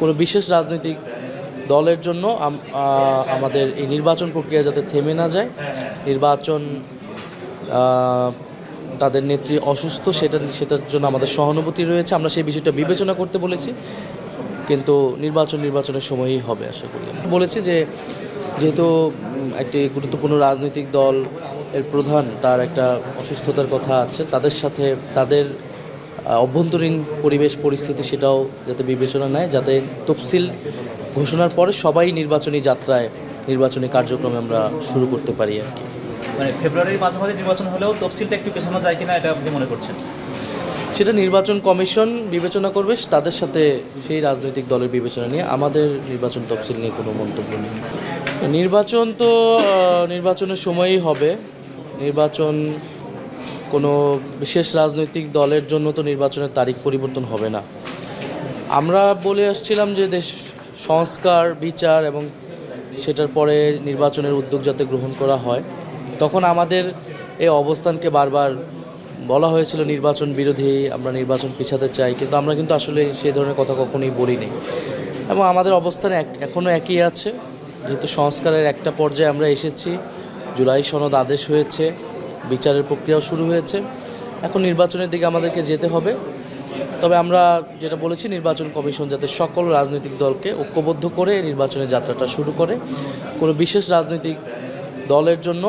কোনো বিশেষ রাজনৈতিক দলের জন্য আমাদের এই নির্বাচন প্রক্রিয়া যাতে থেমে না যায়, নির্বাচন তাদের নেত্রী অসুস্থ সেটার জন্য আমাদের সহানুভূতি রয়েছে, আমরা সেই বিষয়টা বিবেচনা করতে বলেছি। কিন্তু নির্বাচনের সময়ই হবে আশা করি। বলেছি যে যেহেতু একটি গুরুত্বপূর্ণ রাজনৈতিক দল এর প্রধান তার একটা অসুস্থতার কথা আছে, তাদের সাথে তাদের অভ্যন্তরীণ পরিস্থিতি সেটাও যাতে বিবেচনা নেয়, যাতে তফসিল ঘোষণার পরে সবাই নির্বাচনী কার্যক্রমে আমরা শুরু করতে পারি আর কি। মানে ফেব্রুয়ারির মাঝামাঝি নির্বাচন হলেও তফসিলটা একটু পেছানো যায় কিনা এটা আপনি মনে করছেন? সেটা নির্বাচন কমিশন বিবেচনা করবে, তাদের সাথে সেই রাজনৈতিক দলের বিবেচনা নিয়ে। আমাদের নির্বাচন তফসিল নিয়ে কোনো মন্তব্য নেই। নির্বাচনের সময়ই হবে। নির্বাচন কোনো বিশেষ রাজনৈতিক দলের জন্য তো নির্বাচনের তারিখ পরিবর্তন হবে না। আমরা বলে আসছিলাম যে দেশ সংস্কার, বিচার এবং সেটার পরে নির্বাচনের উদ্যোগ যাতে গ্রহণ করা হয়। তখন আমাদের এই অবস্থানকে বারবার বলা হয়েছিল নির্বাচন বিরোধী, আমরা নির্বাচন পিছাতে চাই, কিন্তু আমরা আসলে সেই ধরনের কথা কখনোই বলিনি। এবং আমাদের অবস্থান এখনও একই আছে। যেহেতু সংস্কারের একটা পর্যায়ে আমরা এসেছি, জুলাই সনদ আদেশ হয়েছে, বিচারের প্রক্রিয়াও শুরু হয়েছে, এখন নির্বাচনের দিকে আমাদেরকে যেতে হবে। তবে আমরা যেটা বলেছি, নির্বাচন কমিশন যাতে সকল রাজনৈতিক দলকে ঐক্যবদ্ধ করে নির্বাচনের যাত্রাটা শুরু করে। কোনো বিশেষ রাজনৈতিক দলের জন্য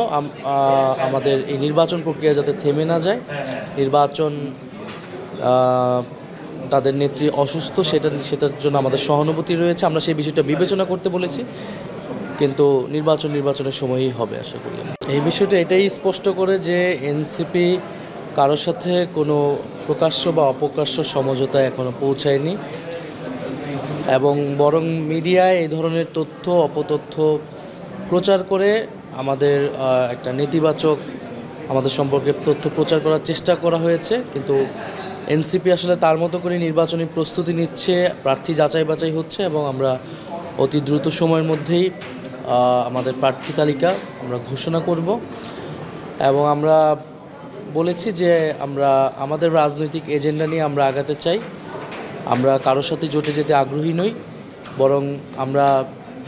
আমাদের এই নির্বাচন প্রক্রিয়া যাতে থেমে না যায়, নির্বাচন তাদের নেত্রী অসুস্থ সেটার জন্য আমাদের সহানুভূতি রয়েছে, আমরা সেই বিষয়টা বিবেচনা করতে বলেছি। কিন্তু নির্বাচনের সময়ই হবে আশা করি। এই বিষয়টা এটাই স্পষ্ট করে যে এনসিপি কারোর সাথে কোনো প্রকাশ্য বা অপ্রকাশ্য সমঝোতায় এখনও পৌঁছায়নি, এবং বরং মিডিয়ায় এই ধরনের তথ্য অপতথ্য প্রচার করে আমাদের একটা নেতিবাচক আমাদের সম্পর্কে তথ্য প্রচার করার চেষ্টা করা হয়েছে। কিন্তু এনসিপি আসলে তার মতো করে নির্বাচনী প্রস্তুতি নিচ্ছে, প্রার্থী যাচাই বাছাই হচ্ছে, এবং আমরা অতি দ্রুত সময়ের মধ্যেই আমাদের প্রার্থী তালিকা আমরা ঘোষণা করব। এবং আমরা বলেছি যে আমরা আমাদের রাজনৈতিক এজেন্ডা নিয়ে আমরা আগাতে চাই। আমরা কারোর সাথে জোটে যেতে আগ্রহী নই, বরং আমরা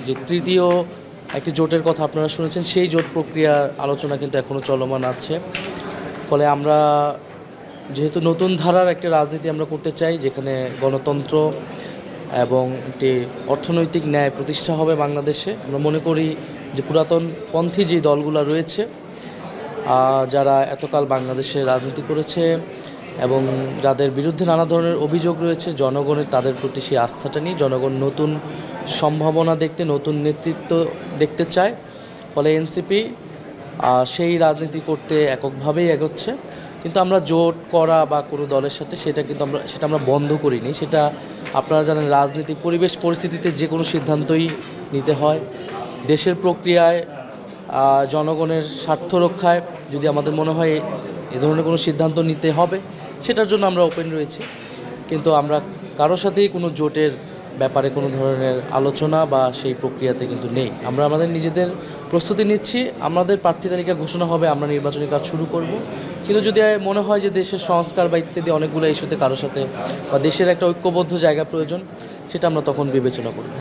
যে তৃতীয় একটি জোটের কথা আপনারা শুনেছেন, সেই জোট প্রক্রিয়ার আলোচনা কিন্তু এখনও চলমান আছে। ফলে আমরা যেহেতু নতুন ধারার একটা রাজনীতি আমরা করতে চাই, যেখানে গণতন্ত্র এবং একটি অর্থনৈতিক ন্যায় প্রতিষ্ঠা হবে বাংলাদেশে। আমরা মনে করি যে পুরাতনপন্থী যে দলগুলো রয়েছে, যারা এতকাল বাংলাদেশে রাজনীতি করেছে এবং যাদের বিরুদ্ধে নানা ধরনের অভিযোগ রয়েছে, জনগণের তাদের প্রতি সেই আস্থাটা নিয়ে জনগণ নতুন সম্ভাবনা দেখতে, নতুন নেতৃত্ব দেখতে চায়। ফলে এনসিপি সেই রাজনীতি করতে এককভাবেই এগোচ্ছে। কিন্তু আমরা জোট করা বা কোনো দলের সাথে সেটা আমরা বন্ধ করিনি। সেটা আপনারা জানেন, রাজনৈতিক পরিস্থিতিতে যে কোনো সিদ্ধান্তই নিতে হয়। দেশের প্রক্রিয়ায় জনগণের স্বার্থ রক্ষায় যদি আমাদের মনে হয় এ ধরনের কোনো সিদ্ধান্ত নিতে হবে, সেটার জন্য আমরা ওপেন রয়েছি। কিন্তু আমরা কারোর সাথেই কোনো জোটের ব্যাপারে কোনো ধরনের আলোচনা বা সেই প্রক্রিয়াতে কিন্তু নেই। আমরা আমাদের নিজেদের প্রস্তুতি নিচ্ছি, আমাদের প্রার্থী তালিকা ঘোষণা হবে, আমরা নির্বাচনী কাজ শুরু করব। কিন্তু যদি মনে হয় যে দেশের সংস্কার বা ইত্যাদি অনেকগুলো ইস্যুতে কারোর সাথে বা দেশের একটা ঐক্যবদ্ধ জায়গা প্রয়োজন, সেটা আমরা তখন বিবেচনা করব।